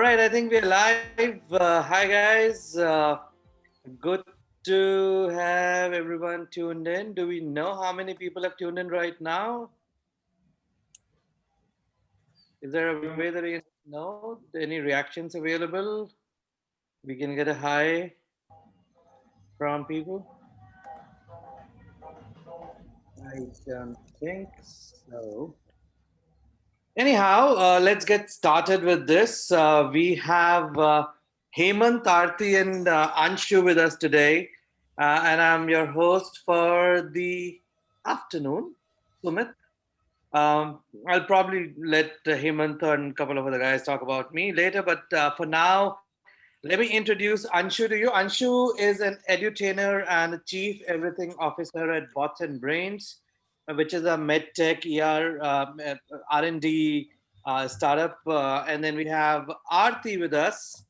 right, I think we're live. Hi, guys. Good to have everyone tuned in. Do we know how many people have tuned in right now? Is there a way that we can know? Any reactions available? We can get a hi from people. I don't think so. Anyhow, let's get started with this. We have Hemant, Aarti, and Anshu with us today. And I'm your host for the afternoon, Sumit. I'll probably let Hemant and a couple of other guys talk about me later. But for now, let me introduce Anshu to you. Anshu is an edutainer and a chief everything officer at Bots and Brains, which is a medtech R&D startup. And then we have Aarti with us.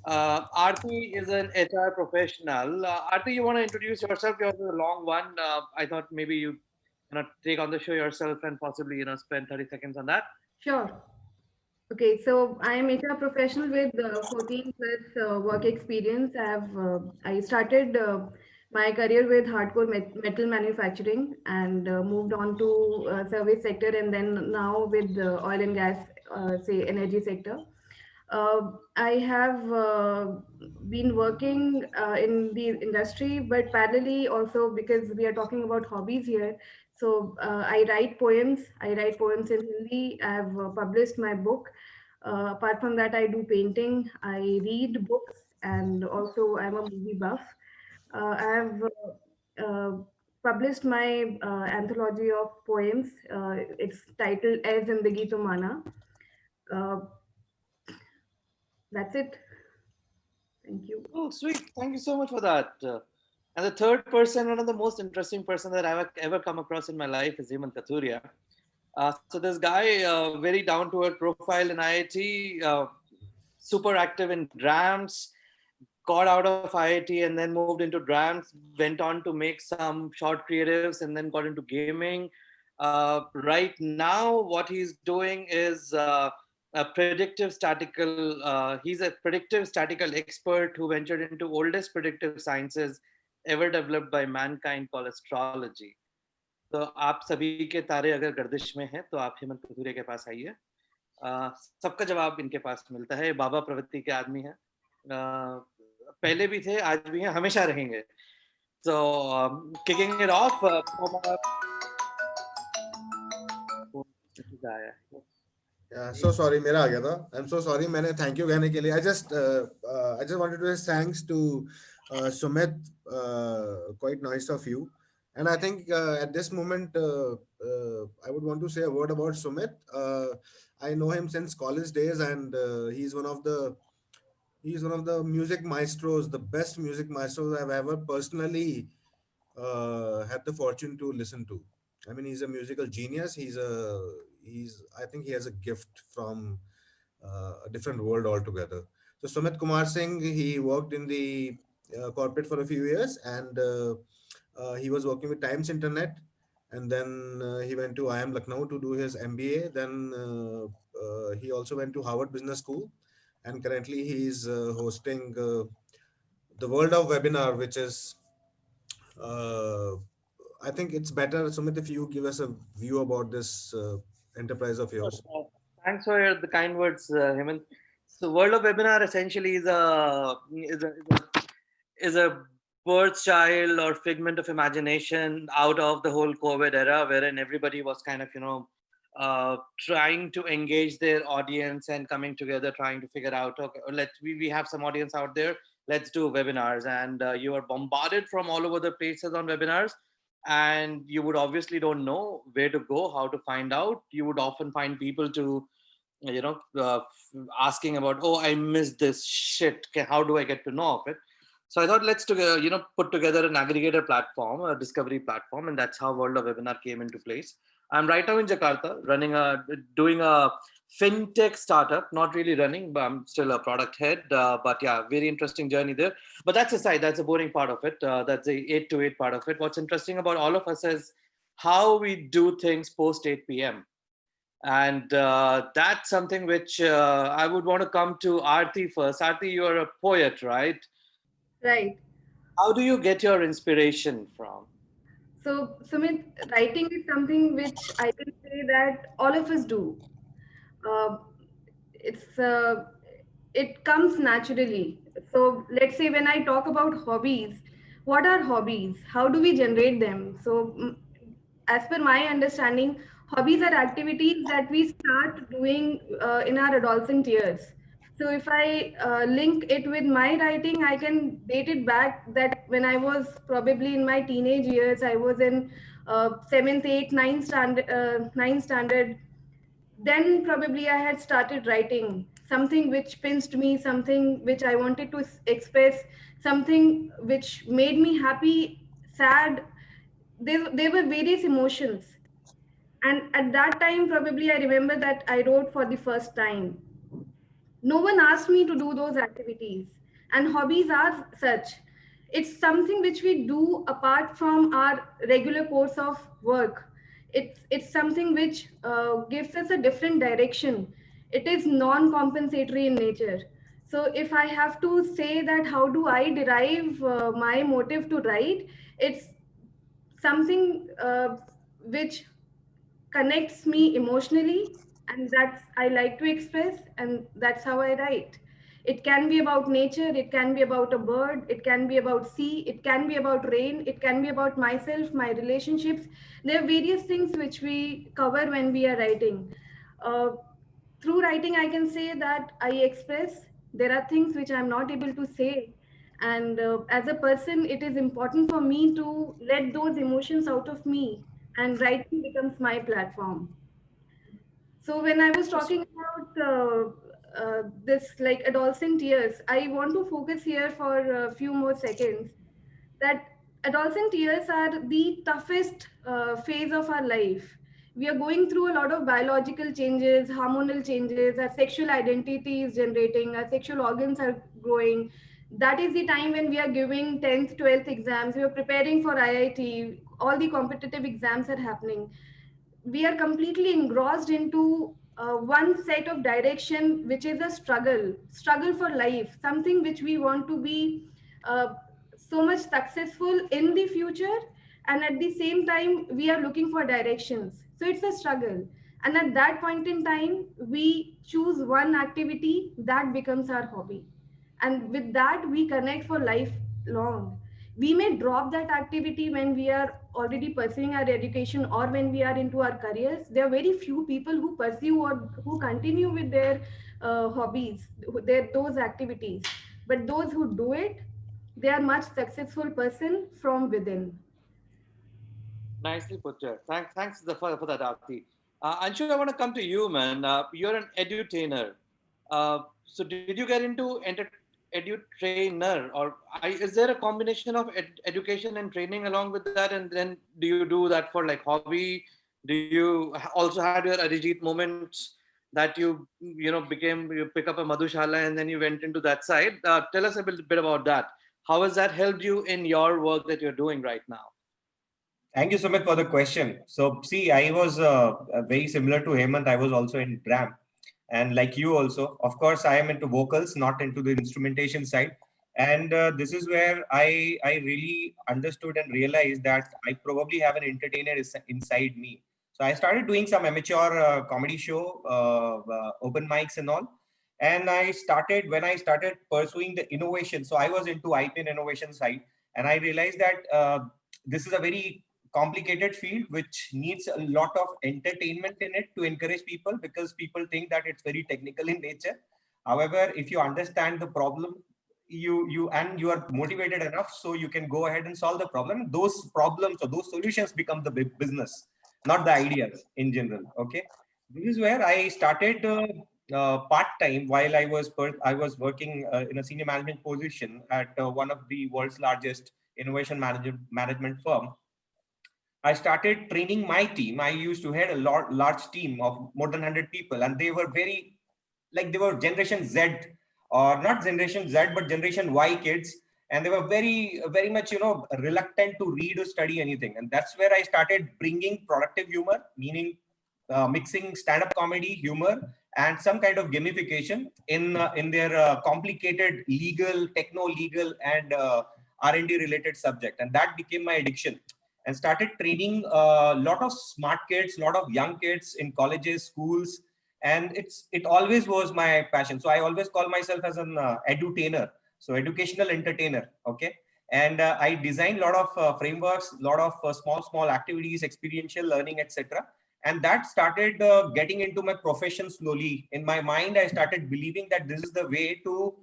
Aarti is an HR professional. Aarti, you want to introduce yourself? Yours is a long one. I thought maybe you take on the show yourself and possibly spend 30 seconds on that. Sure. Okay, so I am HR professional with 14 plus work experience. I started my career with hardcore metal manufacturing and moved on to service sector and then now with the oil and gas, say energy sector. I have been working in the industry, but parallelly also because we are talking about hobbies here. So I write poems. I write poems in Hindi. I have published my book. Apart from that, I do painting. I read books, and also I'm a movie buff. I have published my anthology of poems. It's titled "Air Zindagi Tumana." Uh, that's it. Thank you. Oh, sweet. Thank you so much for that. And the third person, one of the most interesting person that I've ever come across in my life is Hemant Kathuria. So this guy, very down to earth profile in IIT, super active in drams, got out of IIT and then moved into drams, went on to make some short creatives and then got into gaming. Right now, what he's doing is he's a predictive statical expert who ventured into oldest predictive sciences ever developed by mankind called astrology. तो आप सभी के तारे अगर गर्दिश में हैं तो आप हेमंत कथूरिया के पास आइए सबका जवाब इनके पास मिलता है बाबा प्रवृत्ति के आदमी हैं पहले भी थे आज भी हैं हमेशा रहेंगे so kicking it off So sorry, मेरा आ गया था. I'm so sorry. मैंने thank you कहने के लिए. I just wanted to say thanks to Sumit. Quite nice of you. And I think at this moment, I would want to say a word about Sumit. I know him since college days, and he's one of the music maestros, the best music maestros I've ever personally had the fortune to listen to. I mean, he's a musical genius. I think he has a gift from a different world altogether. So Sumit Kumar Singh, he worked in the corporate for a few years, and he was working with Times Internet, and then he went to IIM Lucknow to do his MBA. Then he also went to Harvard Business School, and currently he's hosting the World of Webinar, which is uh, I think it's better, Sumit, if you give us a view about this enterprise of yours. thanks for the kind words Hemant. So world of webinar essentially is a birth child or figment of imagination out of the whole COVID era, wherein everybody was kind of, trying to engage their audience and coming together, trying to figure out, okay, we have some audience out there, let's do webinars. And you are bombarded from all over the places on webinars. And you would obviously don't know where to go, how to find out. You would often find people to, asking about, oh, I missed this shit. Okay, how do I get to know of it? So I thought let's together, put together an aggregator platform, a discovery platform, and that's how World of Webinar came into place. I'm right now in Jakarta, doing a fintech startup. Not really running, but I'm still a product head. But yeah, very interesting journey there. But that's aside. That's a boring part of it. That's the 8 to 8 part of it. What's interesting about all of us is how we do things post 8 p.m. And that's something which I would want to come to Aarti first. Aarti, you're a poet, right? Right. How do you get your inspiration from? So, Sumit, writing is something which I can say that all of us do. Uh, it's it comes naturally. So, let's say when I talk about hobbies, what are hobbies? How do we generate them? So, as per my understanding, hobbies are activities that we start doing in our adolescent years. So if I link it with my writing, I can date it back that when I was probably in my teenage years, I was in seventh, eighth, ninth standard. Then probably I had started writing something which pinched me, something which I wanted to express, something which made me happy, sad. There were various emotions, and at that time probably I remember that I wrote for the first time. No one asked me to do those activities, and hobbies are such. It's something which we do apart from our regular course of work. It's something which gives us a different direction. It is non compensatory in nature. So if I have to say that how do I derive my motive to write, it's something which connects me emotionally, and that's I like to express, and that's how I write. It can be about nature, it can be about a bird, it can be about sea, it can be about rain, it can be about myself, my relationships. There are various things which we cover when we are writing. uh, Through writing I can say that I express. There are things which I'm not able to say, and as a person it is important for me to let those emotions out of me, and writing becomes my platform. So when I was talking about this like adolescent years, I want to focus here for a few more seconds that adolescent years are the toughest phase of our life. We are going through a lot of biological changes, hormonal changes, our sexual identity is generating, our sexual organs are growing. That is the time when we are giving 10th, 12th exams, we are preparing for IIT, all the competitive exams are happening. We are completely engrossed into one set of direction, which is a struggle for life, something which we want to be uh, so much successful in the future, and at the same time we are looking for directions, so it's a struggle. And at that point in time we choose one activity that becomes our hobby, and with that we connect for life long. We may drop that activity when we are already pursuing our education or when we are into our careers. There are very few people who pursue or who continue with their hobbies, those activities. But those who do it, they are much successful person from within. Nicely put there. Thanks for that, Aarti. Anshu, I want to come to you, man. You're an edutainer. So did you get into edutrainer, or is there a combination of education and training along with that? And then do you do that for like hobby? Do you also had your Arijit moments that you pick up a Madhushala and then you went into that side? Tell us a bit about that. How has that helped you in your work that you're doing right now? Thank you, Sumit, for the question. So, see, I was very similar to Hemant. I was also in dram, and like you also. Of course, I am into vocals, not into the instrumentation side. And this is where I really understood and realized that I probably have an entertainer inside me. So I started doing some amateur comedy show, open mics and all. And I started when I started pursuing the innovation. So I was into IP and innovation side, and I realized that this is a very complicated field which needs a lot of entertainment in it to encourage people, because people think that it's very technical in nature. However, if you understand the problem, you are motivated enough, so you can go ahead and solve the problem. Those problems or those solutions become the big business, not the ideas in general. Okay, this is where I started part time while I was working in a senior management position at one of the world's largest innovation management firm. I started training my team. I used to head a large team of more than 100 people, and they were very, like, they were Generation Z, or not Generation Z, but Generation Y kids. And they were very much, reluctant to read or study anything. And that's where I started bringing productive humor, meaning mixing stand-up comedy, humor, and some kind of gamification in their complicated legal, techno-legal, and R&D related subject. And that became my addiction. And started training a lot of smart kids, a lot of young kids in colleges, schools, and it always was my passion. So I always call myself as an edutainer, so educational entertainer. Okay. And I designed a lot of frameworks, a lot of small activities, experiential learning, etc. And that started getting into my profession slowly. In my mind, I started believing that this is the way to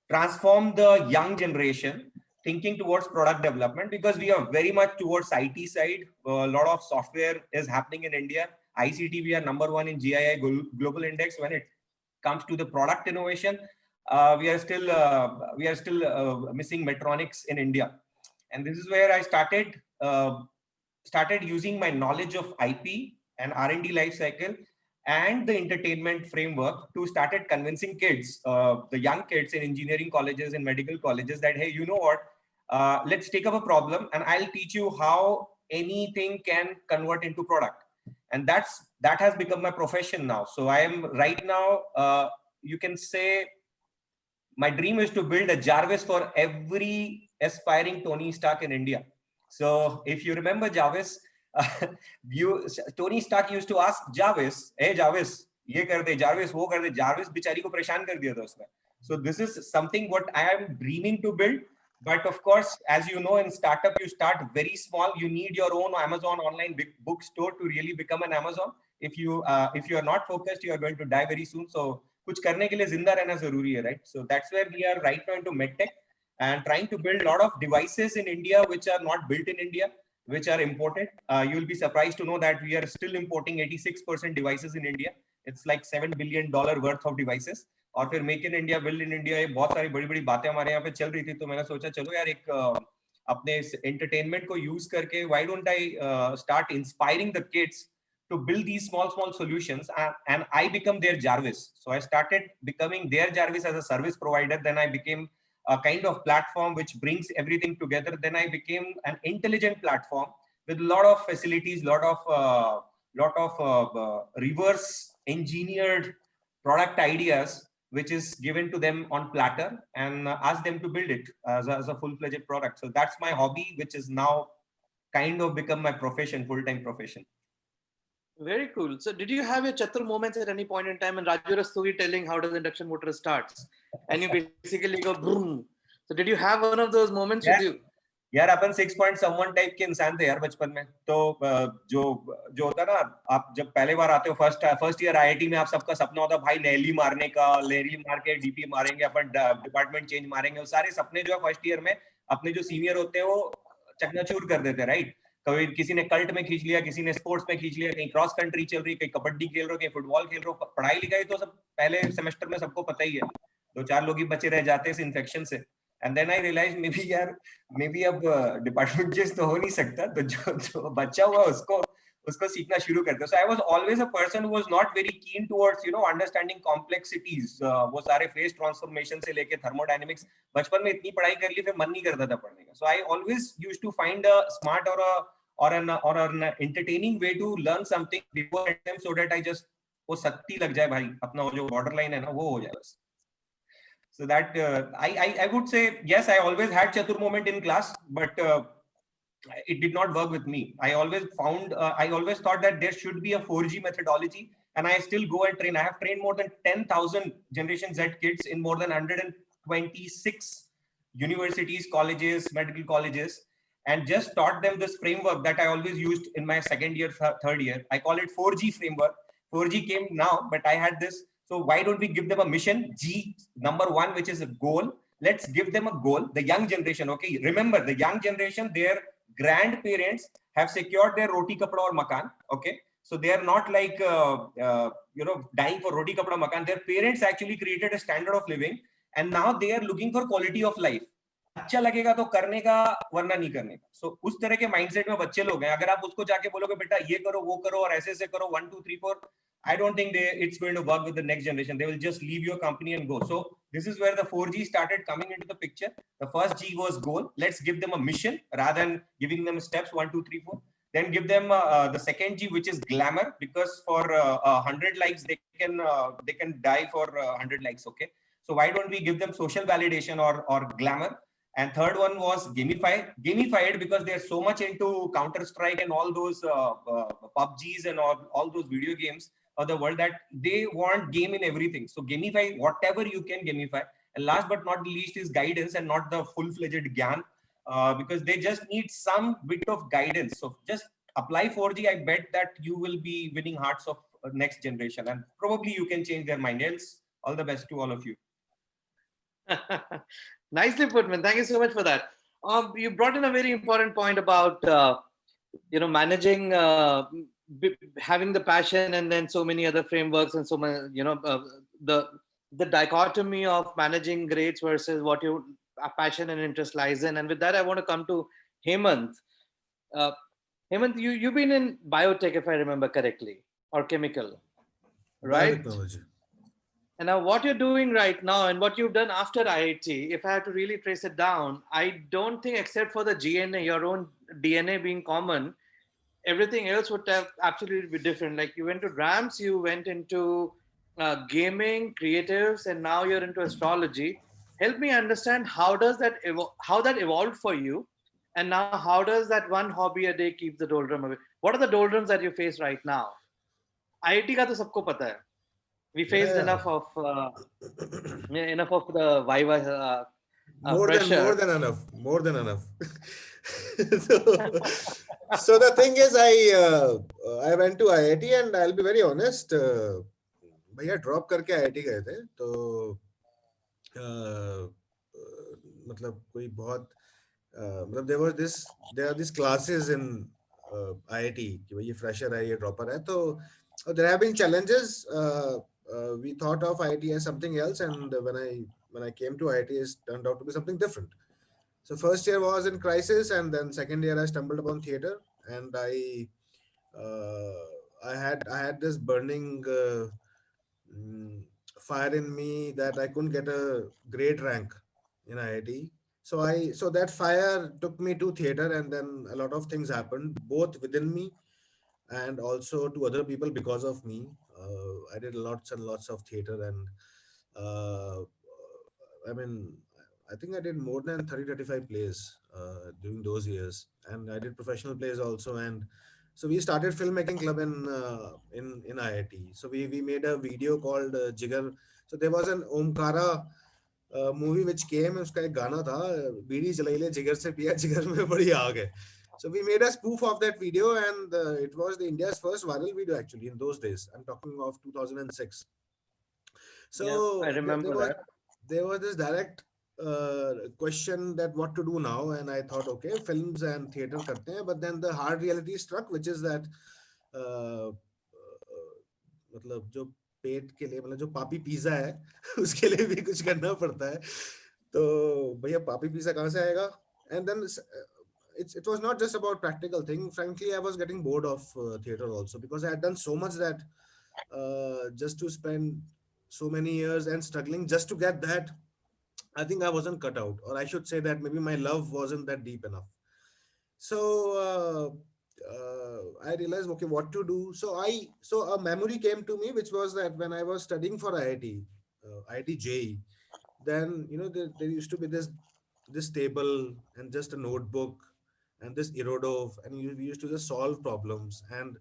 transform the young generation thinking towards product development, because we are very much towards IT side. A lot of software is happening in India. ICT, we are number one in GII global index. When it comes to the product innovation, we are still missing Metronics in India. And this is where I started using my knowledge of IP and R&D life cycle and the entertainment framework to started convincing kids, the young kids in engineering colleges and medical colleges, that, hey, you know what, let's take up a problem and I'll teach you how anything can convert into product. And that has become my profession now. So I am right now, you can say, my dream is to build a Jarvis for every aspiring Tony Stark in India. So if you remember Jarvis, Tony Stark used to ask Jarvis, "Hey Jarvis, ये कर दे, Jarvis वो कर दे." Jarvis बेचारी को परेशान कर दिया था उसने. So this is something what I am dreaming to build. But of course, as you know, in startup, you start very small. You need your own Amazon online bookstore to really become an Amazon. If you are not focused, you are going to die very soon. So कुछ करने के लिए जिंदा रहना जरूरी है, right? So that's where we are right now into medtech and trying to build a lot of devices in India which are not built in India, which are imported. You'll be surprised to know that we are still importing 86% devices in India. It's like $7 billion worth of devices. और फिर make in India, build in India, ये बहुत सारी बड़ी बड़ी बातें हमारे यहाँ पे चल रही थी. तो मैंने सोचा चलो यार एक अपने एंटरटेनमेंट को यूज करके why don't I start inspiring the kids to build these small solutions, and I become their Jarvis. So I started becoming their Jarvis as a service provider. Then I became a kind of platform which brings everything together. Then I became an intelligent platform with a lot of facilities, lot of reverse engineered product ideas, which is given to them on platter, and ask them to build it as a full-fledged product. So that's my hobby, which is now kind of become my profession, full-time profession. Very cool. So did you have your Chatur moments at any point in time when Raju Rastogi telling how does induction motor starts? And you basically go boom. So did you have one of those moments with you? यार अपन 6.1 type के इंसान थे यार बचपन में. तो जो होता ना, आप जब पहले बार आते हो फर्स्ट ईयर आईआईटी में, आप सबका सपना होता भाई नैली मारने का, नैली मार के डीपी मारेंगे अपन, डिपार्टमेंट चेंज मारेंगे. वो सारे सपने जो है फर्स्ट ईयर में अपने जो सीनियर होते हैं वो चकनाचूर कर देते हैं, राइट? कभी किसी ने कल्ट में खींच लिया, किसी ने स्पोर्ट्स में खींच लिया, कहीं क्रॉस कंट्री चल रही है, कहीं कबड्डी खेल रहे हो, कहीं फुटबॉल खेल रहे हो. पढ़ाई लिखाई तो सब पहले सेमेस्टर में सबको पता ही है, 2-4 लोग ही बचे रह जाते हैं इस इन्फेक्शन से. And then I realise maybe अब डिपार्टमेंट चेंज तो हो नहीं सकता, तो जो बच्चा हुआ उसको सीखना शुरू करते. So I was always a person who was not very keen towards understanding complexities. वो सारे फेस ट्रांसफॉर्मेशन से लेके थर्मोडायनेमिक्स, बचपन में इतनी पढ़ाई कर ली फिर मन नहीं करता था पढ़ने का. So I always used to find a smart or an entertaining way to learn something before exam, so that I just वो सत्ती लग जाए भाई, अपना वो जो border line है ना वो हो जाए बस. So that I would say yes, I always had Chatur moment in class, but it did not work with me. I always thought that there should be a 4G methodology, and I still go and train. I have trained more than 10,000 Generation Z kids in more than 126 universities, colleges, medical colleges, and just taught them this framework that I always used in my second year, third year. I call it 4G framework. 4G came now, but I had this. So why don't we give them a mission? G, number 1, which is a goal. Let's give them a goal. The young generation, okay? Remember, the young generation, their grandparents have secured their roti, kapda or makan, okay? So they are not like, dying for roti, kapda, makan. Their parents actually created a standard of living, and now they are looking for quality of life. अच्छा लगेगा तो करने का, वरना नहीं करने का. सो उस तरह के माइंडसेट में बच्चे लोग हैं. अगर आप उसको जाके बोलोगे बेटा ये करो वो करो और ऐसे ऐसे करो 1 2 3 4, I don't think it's going to work with the next generation. They will just leave your company and go. So this is where the 4G started coming into the picture. The first G was goal. Let's give them a mission rather than giving them steps 1 2 3 4. Then give them the second G, which is glamour, because for 100 likes they can die for 100 likes. Okay, so why don't we give them social validation or glamour? And third one was gamified, because they're so much into Counter Strike and all those PUBGs and all those video games of the world, that they want game in everything. So gamify whatever you can gamify. And last but not least is guidance, and not the full-fledged gyan, because they just need some bit of guidance. So just apply 4G. I bet that you will be winning hearts of next generation, and probably you can change their mind. Else, all the best to all of you. Nicely put, man. Thank you so much for that. You brought in a very important point about managing, having the passion, and then so many other frameworks, and so many, the dichotomy of managing grades versus what your passion and interest lies in. And with that, I want to come to Hemant. Uh, Hemant, you've been in biotech, if I remember correctly, or chemical, right? Biotechnology. And now what you're doing right now and what you've done after IIT, if I had to really trace it down, I don't think, except for the GNA, your own DNA being common, everything else would have absolutely be different. Like you went to RAMS, you went into gaming, creatives, and now you're into astrology. Help me understand how that evolved for you, and now how does that one hobby a day keep the doldrum away? What are the doldrums that you face right now? IIT का तो सबको पता है. We faced Yeah. enough of the Viva More pressure. than enough. More than enough. so the thing is, I went to IIT, and I'll be very honest. भैया drop करके IIT गए थे, तो मतलब कोई बहुत मतलब there are these classes in IIT कि भाई ये fresher है, ये dropper है, तो there have been challenges. We thought of IIT as something else, and when I came to IIT, it turned out to be something different. So first year was in crisis, and then second year I stumbled upon theater, and I had this burning fire in me that I couldn't get a great rank in IIT. So that fire took me to theater, and then a lot of things happened both within me and also to other people because of me. I did lots and lots of theater, and uh, I mean, I think I did more than 35 plays during those years, and I did professional plays also. And so we started filmmaking club in IIT. So we made a video called Jigar. So there was an Omkara movie which came. उसका एक गाना था, बीड़ी जलाई ले जिगर से पिया जिगर में बड़ी आग है. So we made a spoof of that video, and it was the India's first viral video actually in those days. I'm talking of 2006. So Yeah, I remember that. there was this direct question that what to do now, and I thought, okay, films and theater karte hain, but then the hard reality struck, which is that मतलब जो पेट के लिए, मतलब जो पापी pizza है उसके लिए भी कुछ करना पड़ता है, तो भैया पापी पिज्जा कहाँ से आएगा? And then it was not just about practical thing. Frankly, I was getting bored of theater also, because I had done so much that just to spend so many years and struggling just to get that, I think I wasn't cut out, or I should say that maybe my love wasn't that deep enough. So I realized, okay, what to do. So a memory came to me, which was that when I was studying for IIT, IIT JEE, then there used to be this table and just a notebook and this Irodov, and we used to just solve problems, and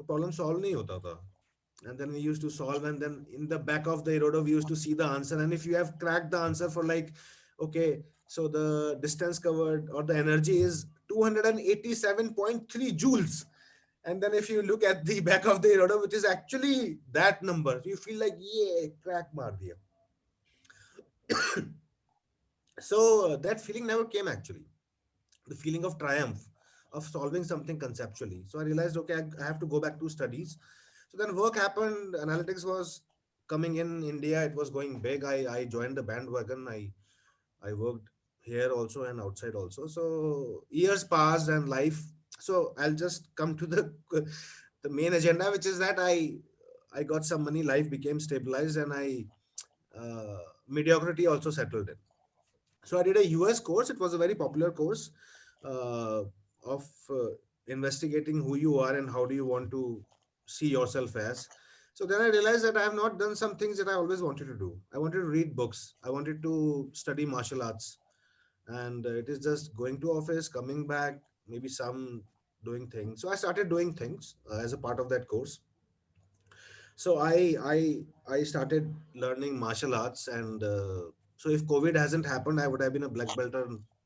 problem solve nahi hota tha. And then we used to solve, and then in the back of the Irodov we used to see the answer, and if you have cracked the answer for like, okay, so the distance covered or the energy is 287.3 joules, and then if you look at the back of the Irodov, which is actually that number, you feel like, yeah, crack maar diya. So that feeling never came actually, the feeling of triumph of solving something conceptually. So I realized, okay, I have to go back to studies. So then work happened, analytics was coming in India, it was going big. I joined the bandwagon. I worked here also and outside also. So years passed and life. So I'll just come to the main agenda, which is that I got some money, life became stabilized, and mediocrity also settled in. So I did a US course. It was a very popular course of investigating who you are and how do you want to see yourself as. So then I realized that I have not done some things that I always wanted to do. I wanted to read books. I wanted to study martial arts, and it is just going to office, coming back, maybe some doing things. So I started doing things as a part of that course. So I started learning martial arts, and so if COVID hasn't happened, I would have been a black belter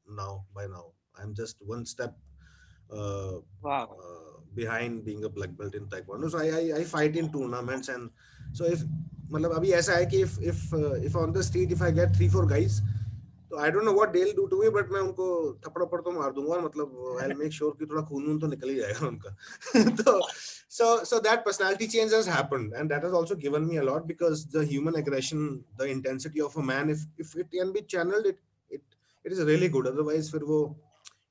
now. By now, I'm just one step Wow. behind being a black belt in taekwondo. So I fight in tournaments. And so if मतलब अभी ऐसा है कि if on the street if I get 3-4 guys, तो I don't know what they will do to me, but मैं उनको थप्पड़ थप्पड़ तो मार दूंगा, मतलब आई विल मेक श्योर कि थोड़ा खून वून तो निकल ही जाएगा उनका. तो so that personality change has happened, and that has also given me a lot, because the human aggression, the intensity of a man, if it can be channeled, it it is really good. Otherwise फिर वो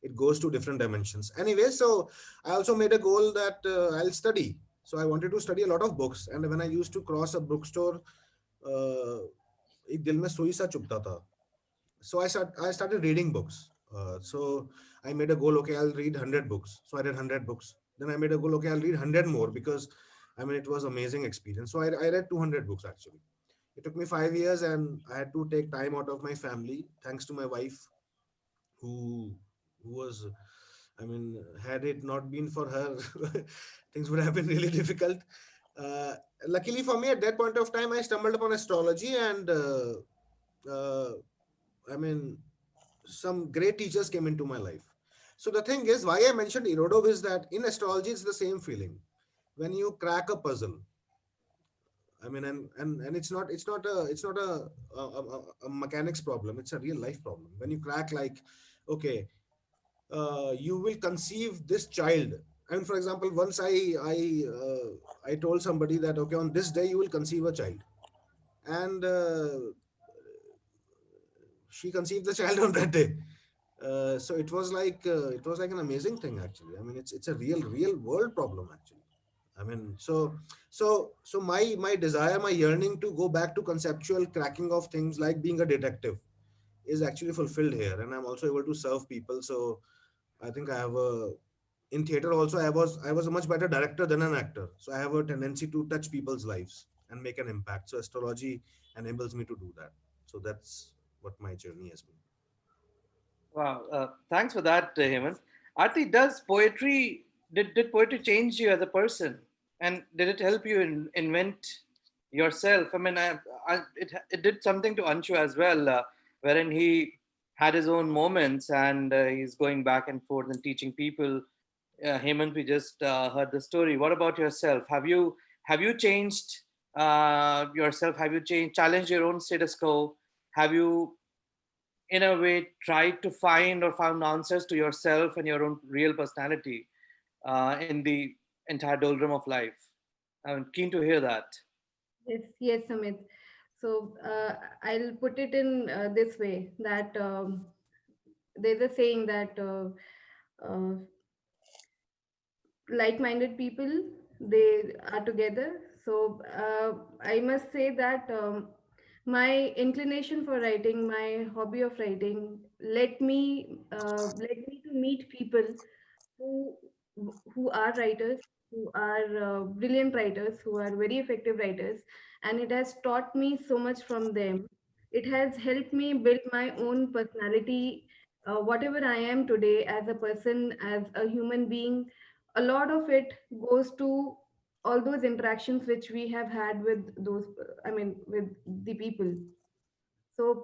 it goes to different dimensions. Anyway, so I also made a goal that I'll study. So I wanted to study a lot of books, and when I used to cross a bookstore, एक दिल में सुई सा चुभता था. So I started reading books. So I made a goal, okay, I'll read 100 books. So I read 100 books. Then I made a goal, okay, I'll read 100 more, because I mean, it was amazing experience. So I read 200 books actually. It took me 5 years, and I had to take time out of my family, thanks to my wife, who was, I mean, had it not been for her, things would have been really difficult. Uh, Luckily for me, at that point of time, I stumbled upon astrology, and uh, I mean, some great teachers came into my life. So the thing is, why I mentioned Irodov is that in astrology, it's the same feeling. When you crack a puzzle, I mean, and it's not a mechanics problem. It's a real life problem. When you crack, like, okay, you will conceive this child. And for example, once I told somebody that, okay, on this day you will conceive a child, and she conceived the child on that day. So it was like an amazing thing actually. I mean, it's a real world problem actually. I mean, so my desire, my yearning to go back to conceptual cracking of things, like being a detective, is actually fulfilled here, and I'm also able to serve people. So I think I have a in theater also, I was a much better director than an actor. So I have a tendency to touch people's lives and make an impact. So astrology enables me to do that. So that's what my journey has been. Wow. Thanks for that, Hemant. Arti, does poetry did poetry change you as a person, and did it help you invent yourself? I mean, it did something to Anshu as well, wherein he had his own moments, and he's going back and forth and teaching people. Hemant, we just heard the story. What about yourself? Have you changed yourself? Have you challenged your own status quo? Have you in a way tried to find or found answers to yourself and your own real personality in the entire doldrum of life? I'm keen to hear that. Yes, yes, Sumit. So I'll put it in this way that there's a saying that uh, like-minded people, they are together. So I must say that my inclination for writing, my hobby of writing, led me to meet people who who are writers, who are brilliant writers, who are very effective writers, and it has taught me so much from them. It has helped me build my own personality, whatever I am today as a person, as a human being. A lot of it goes to all those interactions which we have had with those, I mean, with the people. So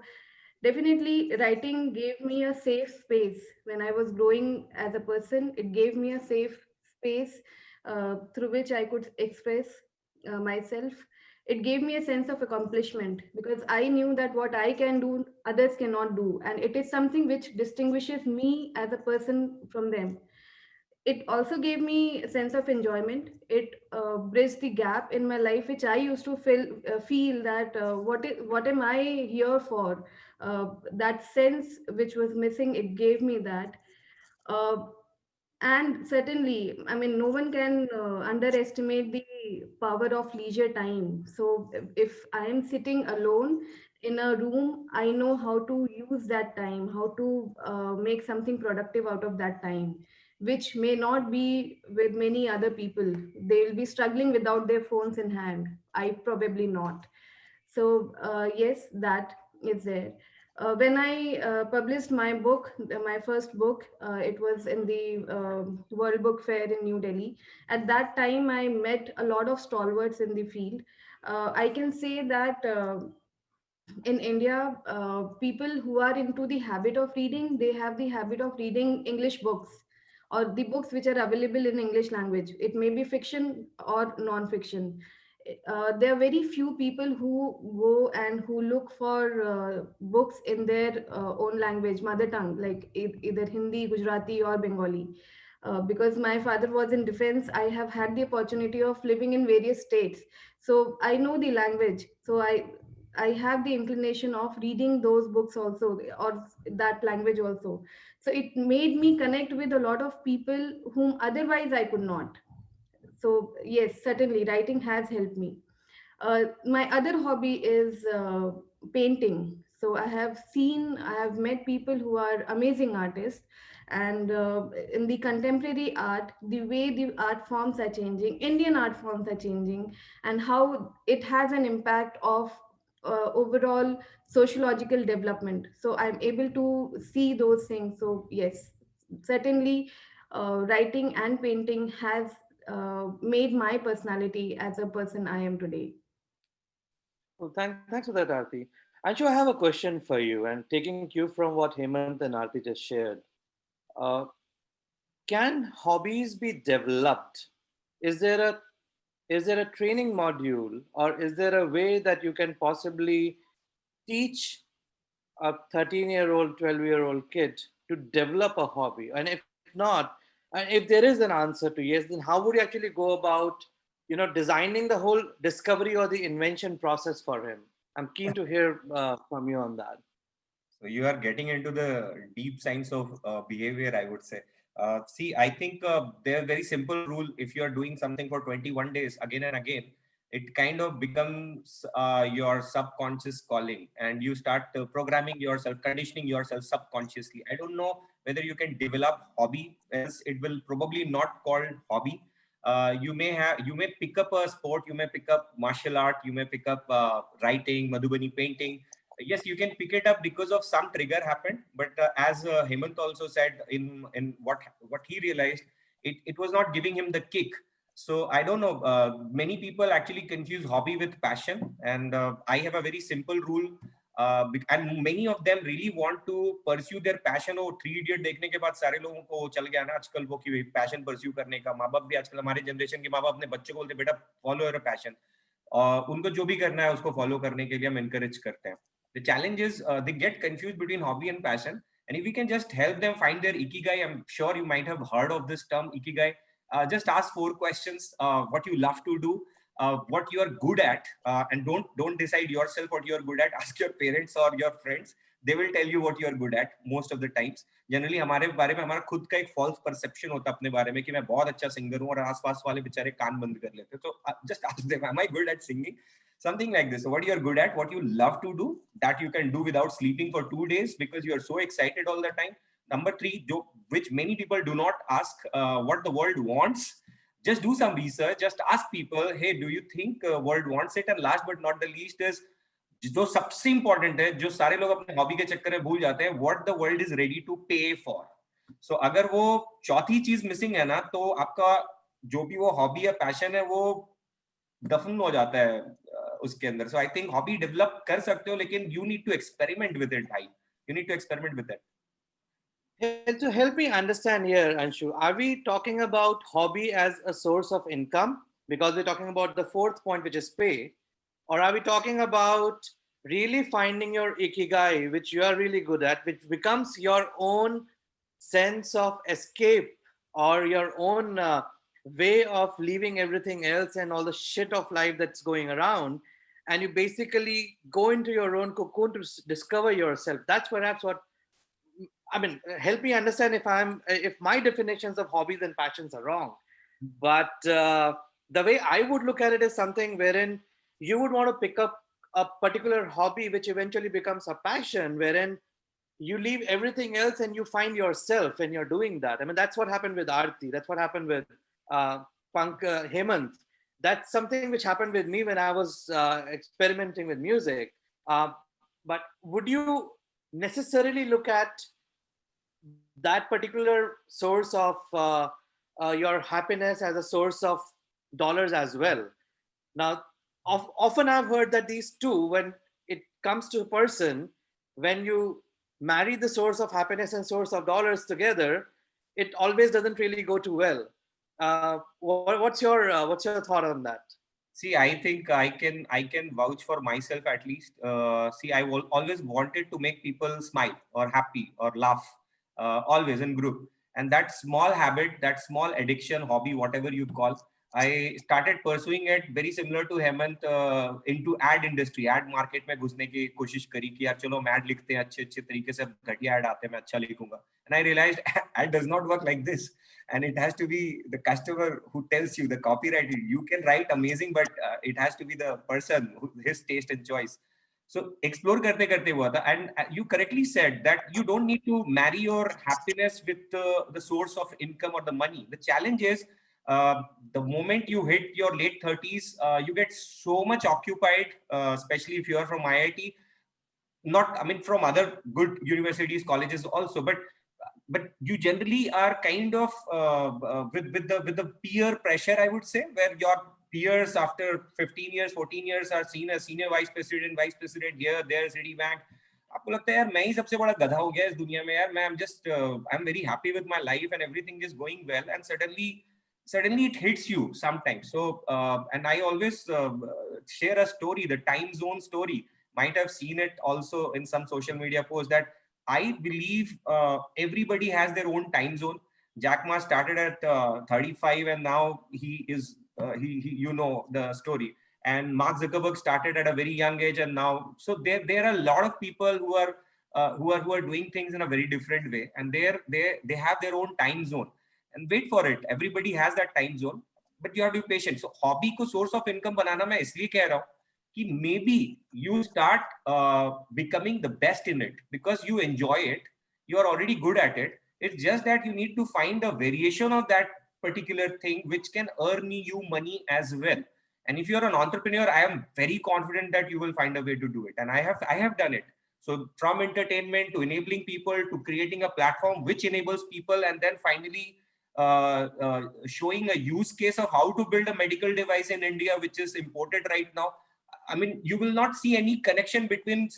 definitely, writing gave me a safe space when I was growing as a person. It gave me a safe space through which I could express myself. It gave me a sense of accomplishment because I knew that what I can do, others cannot do. And it is something which distinguishes me as a person from them. It also gave me a sense of enjoyment. It bridged the gap in my life which I used to feel that what am I here for. That sense which was missing, it gave me that. uh, and certainly, I mean, no one can underestimate the power of leisure time. So if I am sitting alone in a room, I know how to use that time, how to make something productive out of that time. which may not be with many other people. They'll be struggling without their phones in hand. I probably not. So yes, that is there. When I published my book, my first book, it was in the World Book Fair in New Delhi. At that time, I met a lot of stalwarts in the field. I can say that in India, people who are into the habit of reading, they have the habit of reading English books or the books which are available in English language. It may be fiction or non-fiction. There are very few people who go and who look for books in their own language, mother tongue, like either Hindi, Gujarati, or Bengali. Because my father was in defense, I have had the opportunity of living in various states, so I know the language. So I have the inclination of reading those books also, or that language also. So it made me connect with a lot of people whom otherwise I could not. So yes, certainly writing has helped me. My other hobby is painting. So I have met people who are amazing artists, and in the contemporary art, the way the art forms are changing, Indian art forms are changing, and how it has an impact of overall sociological development. So I'm able to see those things. So yes, certainly, writing and painting has made my personality as a person I am today. Well, thanks for that, Aarti. Anshu, I have a question for you, and taking cue from what Hemant and Aarti just shared. Uh, can hobbies be developed? Is there a training module, or is there a way that you can possibly teach a 13-year-old, 12-year-old kid to develop a hobby? And if not, and if there is an answer to yes, then how would you actually go about, designing the whole discovery or the invention process for him? I'm keen to hear from you on that. So you are getting into the deep science of behavior, I would say. See, I think there's very simple rule. If you are doing something for 21 days again and again, it kind of becomes your subconscious calling, and you start programming yourself, conditioning yourself subconsciously. I don't know whether you can develop hobby, else it will probably not called hobby. You may pick up a sport, you may pick up martial art, you may pick up writing, Madhubani painting. Yes, you can pick it up because of some trigger happened, but as Hemant also said, in what he realized, it was not giving him the kick. So I don't know, many people actually confuse hobby with passion, and I have a very simple rule. And many of them really want to pursue their passion. वो three idiot देखने के बाद सारे लोगों को चल गया ना आजकल वो कि पैशन परस्यू करने का. माँ बाप भी आजकल, हमारे जनरेशन के माँ बाप अपने बच्चे को बोलते बेटा फॉलो योर पैशन, और उनको जो भी करना है उसको फॉलो करने के लिए हम encourage करते हैं. The challenge is they get confused between hobby and passion. And if we can just help them find their Ikigai, I'm sure you might have heard of this term, Ikigai. Just ask 4 questions: what you love to do, what you are good at, and don't decide yourself what you are good at. Ask your parents or your friends. They will tell you what you are good at most of the times. Generally हमारे बारे में हमारा खुद का एक false perception होता है अपने बारे में कि मैं बहुत अच्छा सिंगर हूँ, और आसपास वाले बेचारे कान बंद कर लेते हैं. तो just ask them, am I good at singing? Something like this. So what you're good at, what you love to do, that you can do without sleeping for 2 days because you are so excited all the time. Number 3, which many people do not ask, what the world wants. Just do some research. Just ask people, hey, do you think world wants it? And last but not the least is, जो सबसे important है, जो सारे लोग अपने hobby के चक्कर में भूल जाते हैं, what the world is ready to pay for. So अगर वो चौथी चीज मिसिंग है ना, तो आपका जो भी वो हॉबी या पैशन है वो दफन हो जाता है उसके अंदर. So I think hobby develop कर सकते हो, लेकिन you need to experiment with it, भाई. You need to experiment with it. To help me understand here, Anshu, are we talking about hobby as a source of income? Because we're talking about the fourth point, which is pay. Or are we talking about really finding your ikigai, which you are really good at, which becomes your own sense of escape, or your own way of leaving everything else and all the shit of life that's going around? And you basically go into your own cocoon to discover yourself. That's perhaps what, I mean, help me understand if my definitions of hobbies and passions are wrong. But the way I would look at it is something wherein you would want to pick up a particular hobby, which eventually becomes a passion, wherein you leave everything else and you find yourself and you're doing that. I mean, that's what happened with Aarti. That's what happened with Hemant. That's something which happened with me when I was experimenting with music. But would you necessarily look at that particular source of your happiness as a source of dollars as well? Now, often I've heard that these two, when it comes to a person, when you marry the source of happiness and source of dollars together, it always doesn't really go too well. What's your thought on that? See, I think I can vouch for myself at least. See, I always wanted to make people smile or happy or laugh, always in group. And that small habit, that small addiction, hobby, whatever you call, I started pursuing it very similar to Hemant into ad industry, ad market में घुसने की कोशिश करी कि यार चलो हम ad लिखते हैं अच्छे अच्छे तरीके से घटिया ad आते हैं मैं अच्छा लिखूंगा. And I realized ad does not work like this. And it has to be the customer who tells you, the copywriter. You can write amazing, but it has to be the person who, his taste and choice. So explore karte karte hua tha. And you correctly said that you don't need to marry your happiness with the source of income or the money. The challenge is the moment you hit your late 30s, you get so much occupied, especially if you are from IIT, not, I mean, from other good universities, colleges also, but you generally are kind of with the peer pressure, I would say, where your peers after 15 years, 14 years are seen as senior vice president here, there, Citibank. आपको लगता है यार मैं ही सबसे बड़ा गधा हो गया इस दुनिया में यार मैं I'm very happy with my life and everything is going well, and suddenly it hits you sometimes. So and I always share a story, the time zone story. Might have seen it also in some social media posts that I believe everybody has their own time zone. Jack Ma started at 35 and now he is, you know the story. And Mark Zuckerberg started at a very young age and now, so there are a lot of people who are doing things in a very different way, and they have their own time zone. And wait for it, everybody has that time zone, but you have to be patient. So hobby को source of income बनाना मैं इसलिए कह रहा हूँ कि maybe you start becoming the best in it because you enjoy it, you are already good at it. It's just that you need to find a variation of that particular thing which can earn you money as well. And if you're an entrepreneur, I am very confident that you will find a way to do it, and I have done it. So from entertainment to enabling people to creating a platform which enables people, and then finally showing a use case of how to build a medical device in India, which is imported right now. I mean, you will not see any connection between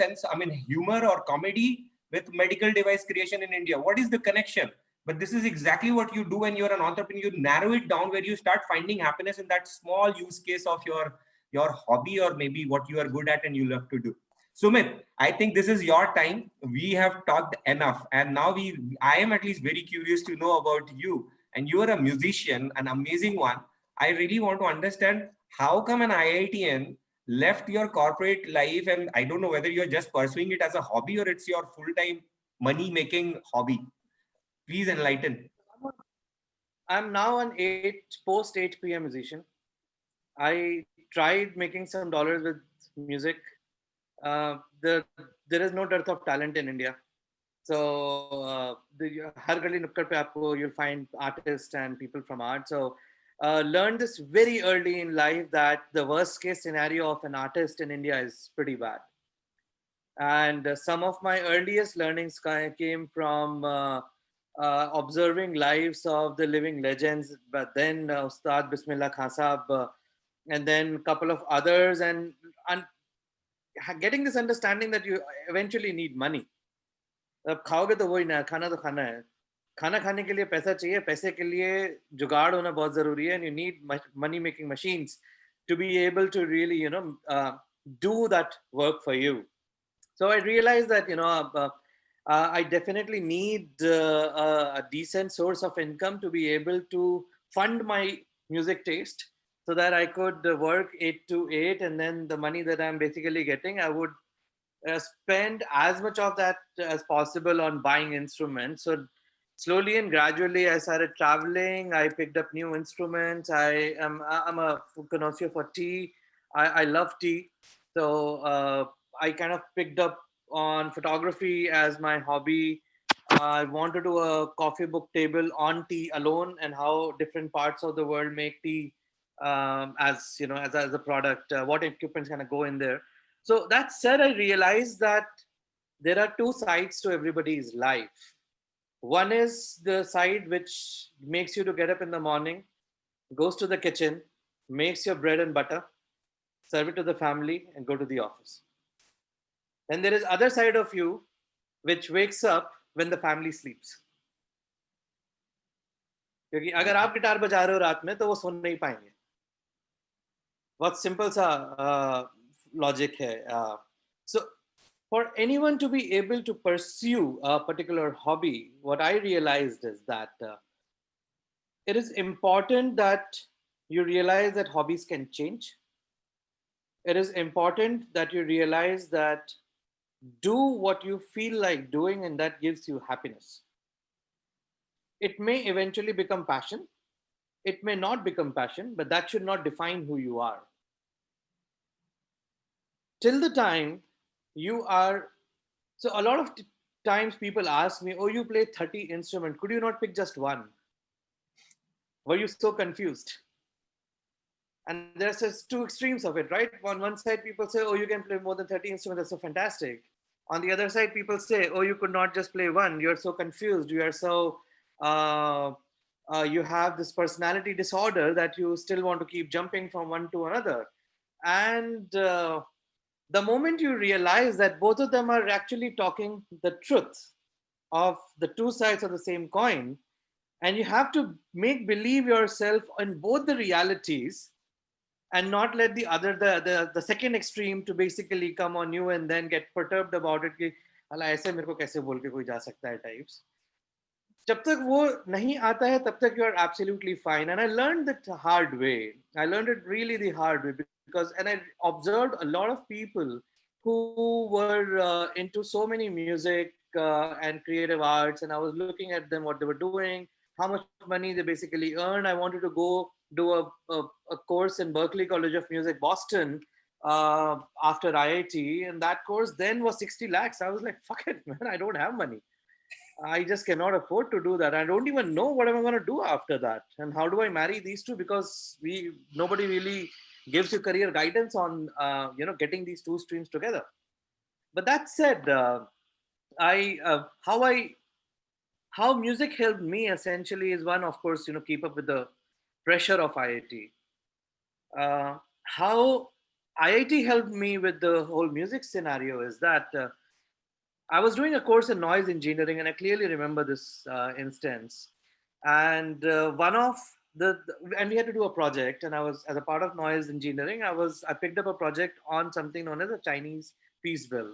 humor or comedy with medical device creation in India. What is the connection? But this is exactly what you do when you're an entrepreneur. You narrow it down where you start finding happiness in that small use case of your hobby or maybe what you are good at and you love to do. Sumit, I think this is your time. We have talked enough, and now I am at least very curious to know about you. And you are a musician, an amazing one. I really want to understand how come an IITian left your corporate life, and I don't know whether you're just pursuing it as a hobby or it's your full-time money-making hobby. Please enlighten. I'm now an post 8 p.m. musician. I tried making some dollars with music. There is no dearth of talent in India. So har gali nukkad pe aapko you'll find artists and people from art. So learned this very early in life that the worst case scenario of an artist in India is pretty bad. And some of my earliest learnings came from observing lives of the living legends, but then Ustad Bismillah Khan Sahab, and then a couple of others, and getting this understanding that you eventually need money. अब खाओगे तो वही ना, खाना तो खाना है, खाना खाने के लिए पैसा चाहिए, पैसे के लिए जुगाड़ होना बहुत जरूरी है, and you need money making machines to be able to really do that work for you. So I realized that I definitely need a decent source of income to be able to fund my music taste, so that I could work 8 to 8, and then the money that I'm basically getting, I would spend as much of that as possible on buying instruments. So slowly and gradually, I started traveling. I picked up new instruments. I'm a connoisseur for tea. I love tea. So I kind of picked up on photography as my hobby. I want to do a coffee book table on tea alone and how different parts of the world make tea, as you know, as a product. What equipment's gonna go in there? So that said, I realized that there are two sides to everybody's life. One is the side which makes you to get up in the morning, goes to the kitchen, makes your bread and butter, serve it to the family, and go to the office. Then there is other side of you which wakes up when the family sleeps. क्योंकि अगर आप guitar बजा रहे हो रात में तो वो सुन नहीं पाएंगे. बहुत सिंपल सा लॉजिक है. So for anyone to be able to pursue a particular hobby, what I realized is that it is important that you realize that hobbies can change. It is important that you realize that do what you feel like doing and that gives you happiness. It may eventually become passion. It may not become passion, but that should not define who you are. Till the time you are, so a lot of times people ask me, oh, you play 30 instruments. Could you not pick just one? Were you so confused? And there's just two extremes of it, right? On one side, people say, oh, you can play more than 30 instruments. That's so fantastic. On the other side, people say, oh, you could not just play one. You're so confused. You are so, you have this personality disorder that you still want to keep jumping from one to another. And the moment you realize that both of them are actually talking the truth of the two sides of the same coin, and you have to make believe yourself in both the realities and not let the other, the second extreme to basically come on you and then get perturbed about it कि अला ऐसे मेरे को कैसे बोल के कोई जा सकता है types. जब तक वो नहीं आता है तब तक you are absolutely fine. And I learned that the hard way. I learned it really the hard way because, and I observed a lot of people who were into so many music and creative arts, and I was looking at them, what they were doing, how much money they basically earn. I wanted to go do a course in Berklee College of Music, Boston, after IIT, and that course then was 60 lakhs. I was like, fuck it, man, I don't have money. I just cannot afford to do that. I don't even know what I'm going to do after that. And how do I marry these two? Because nobody really gives you career guidance on getting these two streams together. But that said, how music helped me essentially is one, of course, keep up with the pressure of IIT. How IIT helped me with the whole music scenario is that I was doing a course in noise engineering, and I clearly remember this instance. And one of and we had to do a project, and I was, as a part of noise engineering, I picked up a project on something known as a Chinese peace bill.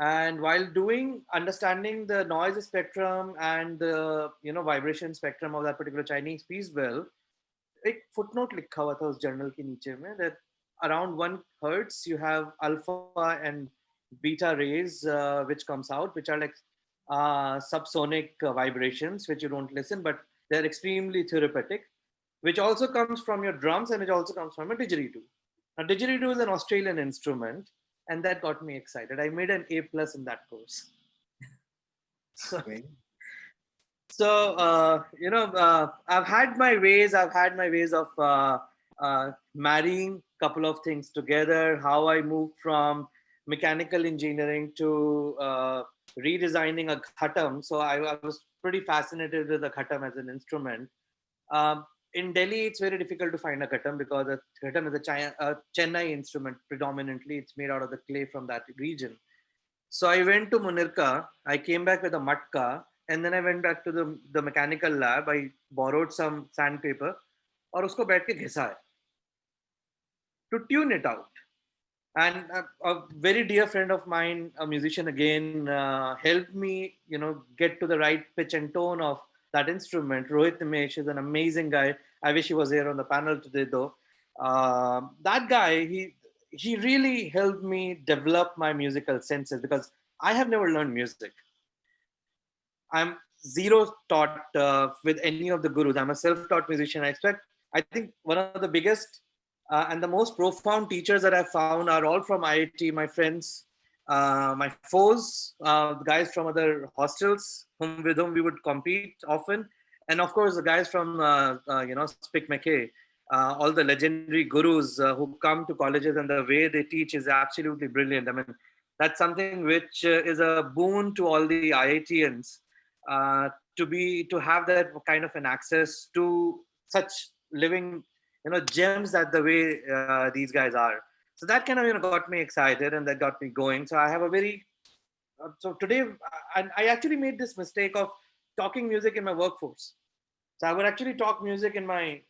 And while understanding the noise spectrum and the vibration spectrum of that particular Chinese peace bill, एक footnote लिखा हुआ था उस journal के नीचे में that around 1 hertz you have alpha and beta rays which comes out, which are like subsonic vibrations which you don't listen, but they're extremely therapeutic, which also comes from your drums and which also comes from a didgeridoo. Now didgeridoo is an Australian instrument, and that got me excited. I made an A+ in that course. So I've had my ways. I've had my ways of marrying a couple of things together. How I moved from mechanical engineering to redesigning a khatam. So I was pretty fascinated with the khatam as an instrument. In Delhi, it's very difficult to find a khatam because a khatam is a Chennai instrument predominantly. It's made out of the clay from that region. So I went to Munirka. I came back with a matka. And then I went back to the mechanical lab. I borrowed some sandpaper और उसको बैठ के घिसा है to tune it out. And a very dear friend of mine, a musician again, helped me, get to the right pitch and tone of that instrument. Rohit Nimesh is an amazing guy. I wish he was here on the panel today, though. That guy, he really helped me develop my musical senses because I have never learned music. I'm zero taught with any of the gurus. I'm a self-taught musician. I think one of the biggest and the most profound teachers that I've found are all from IIT, my friends. my foes, the guys from other hostels with whom we would compete often, and of course the guys from Spick McKay, all the legendary gurus who come to colleges, and the way they teach is absolutely brilliant. I mean, that's something which is a boon to all the IITians, to have that kind of an access to such living, gems that the way these guys are. So that kind of got me excited, and that got me going. So I have a very so today, I actually made this mistake of talking music in my workforce. So I would actually talk music in my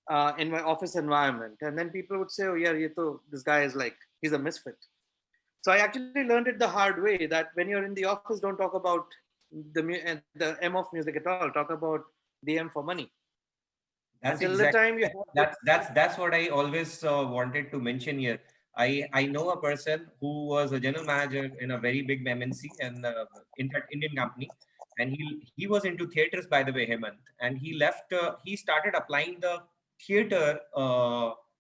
office environment, and then people would say, "Oh yeah, this guy is like, he's a misfit." So I actually learned it the hard way, that when you're in the office, don't talk about the M of music at all. Talk about the M for money. That's Until the exactly time you have that's what I always wanted to mention here. I know a person who was a general manager in a very big MNC, and in fact Indian company, and he was into theaters, by the way, Hemant, and he left. He started applying the theater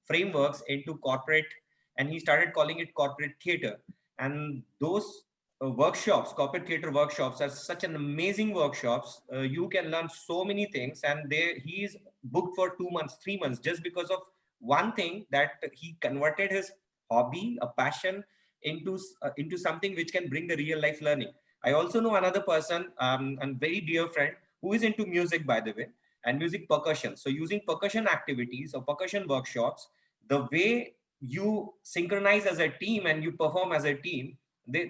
frameworks into corporate, and he started calling it corporate theater. And those workshops, corporate theater workshops, are such an amazing workshops. You can learn so many things, and he's booked for 2 months, 3 months, just because of one thing, that he converted his hobby, a passion, into something which can bring the real life learning. I also know another person, and very dear friend, who is into music, by the way, and music percussion. So using percussion activities or percussion workshops, the way you synchronize as a team and you perform as a team,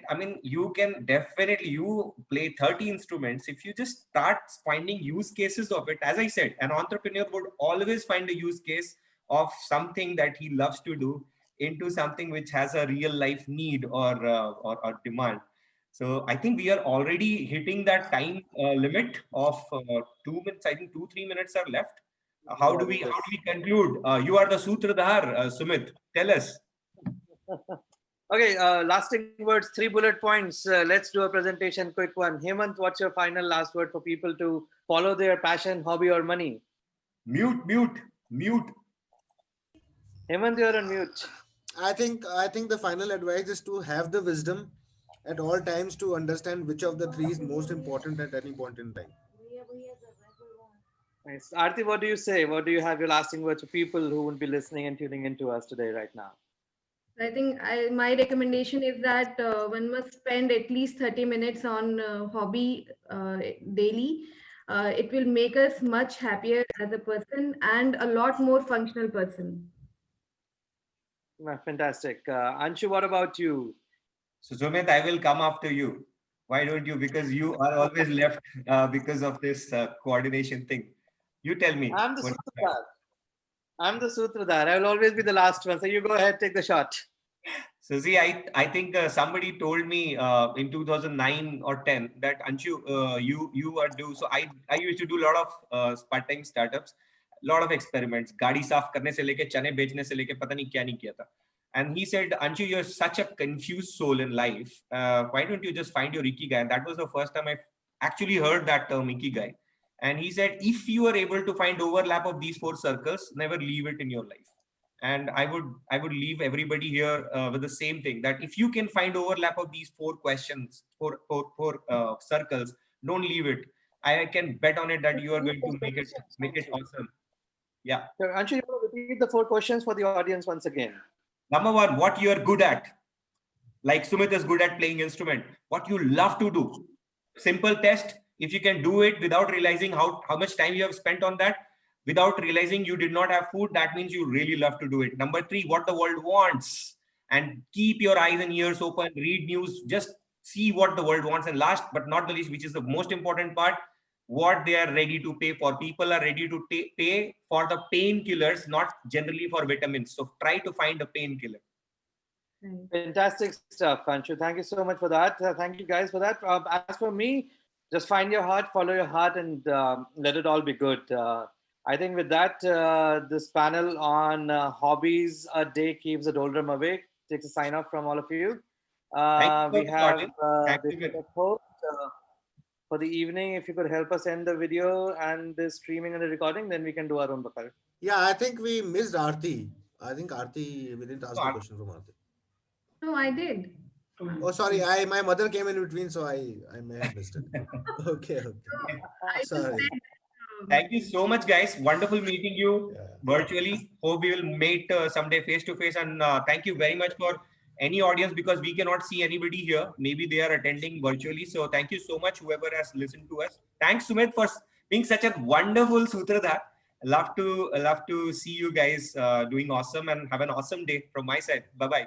I mean, you can definitely, you play 30 instruments. If you just start finding use cases of it, as I said, an entrepreneur would always find a use case of something that he loves to do into something which has a real life need or demand. So I think we are already hitting that time limit of 2 minutes. I think 3 minutes are left. How do we conclude? You are the Sutradhar, Sumit. Tell us. Okay, lasting words, 3 bullet points. Let's do a presentation, quick one. Hemant, what's your final last word for people to follow their passion, hobby, or money? Mute. Hemant, you're on mute. I think the final advice is to have the wisdom at all times to understand which of the three is most important at any point in time. Nice. Aarti, what do you say? What do you have your lasting words for people who would be listening and tuning into us today, right now? I think my recommendation is that one must spend at least 30 minutes on hobby daily. It will make us much happier as a person and a lot more functional person. Fantastic. Anshu, what about you? So Sumit, I will come after you. Why don't you? Because you are always left because of this coordination thing. You tell me. I'm the Sutradhar. I'm the Sutradhar. I will always be the last one. So you go ahead, take the shot. So see, I think somebody told me in 2009 or 10 that Anshu, you are due. So I used to do a lot of part-time startups, lot of experiments. गाड़ी साफ करने से लेके चने बेचने से लेके पता नहीं क्या नहीं किया था. And he said, Anshu, you're such a confused soul in life. Why don't you just find your Ikigai? And that was the first time I actually heard that term, Ikigai. And he said, if you are able to find overlap of these four circles, never leave it in your life. And I would leave everybody here with the same thing, that if you can find overlap of these four questions, four circles, don't leave it. I can bet on it that you are going to make it awesome. Yeah. So, Anshu, you want to repeat the 4 questions for the audience once again? Number one, what you are good at. Like Sumit is good at playing instrument. What you love to do. Simple test. If you can do it without realizing how much time you have spent on that, without realizing you did not have food, that means you really love to do it. Number three, what the world wants. And keep your eyes and ears open, read news, just see what the world wants. And last but not the least, which is the most important part, what they are ready to pay for. People are ready to pay for the painkillers, not generally for vitamins. So try to find a painkiller. Fantastic stuff, Anshu. Thank you so much for that. Thank you guys for that. As for me, just find your heart, follow your heart, and let it all be good. I think with that, this panel on hobbies a day keeps the doldrum away takes a sign off from all of you. We have the host for the evening. If you could help us end the video and the streaming and the recording, then we can do our own bakar. Yeah, I think we missed Aarti. I think Aarti, we didn't ask the question from Aarti. No, I did. Oh, sorry. My mother came in between, so I may have missed it. Okay, okay. I just Sorry. said, Thank you so much, guys. Wonderful meeting you Yeah. virtually. Hope we will meet someday face to face. And thank you very much for any audience, because we cannot see anybody here. Maybe they are attending virtually. So thank you so much, whoever has listened to us. Thanks, Sumit, for being such a wonderful Sutradhar. Love to see you guys doing awesome, and have an awesome day from my side. Bye bye.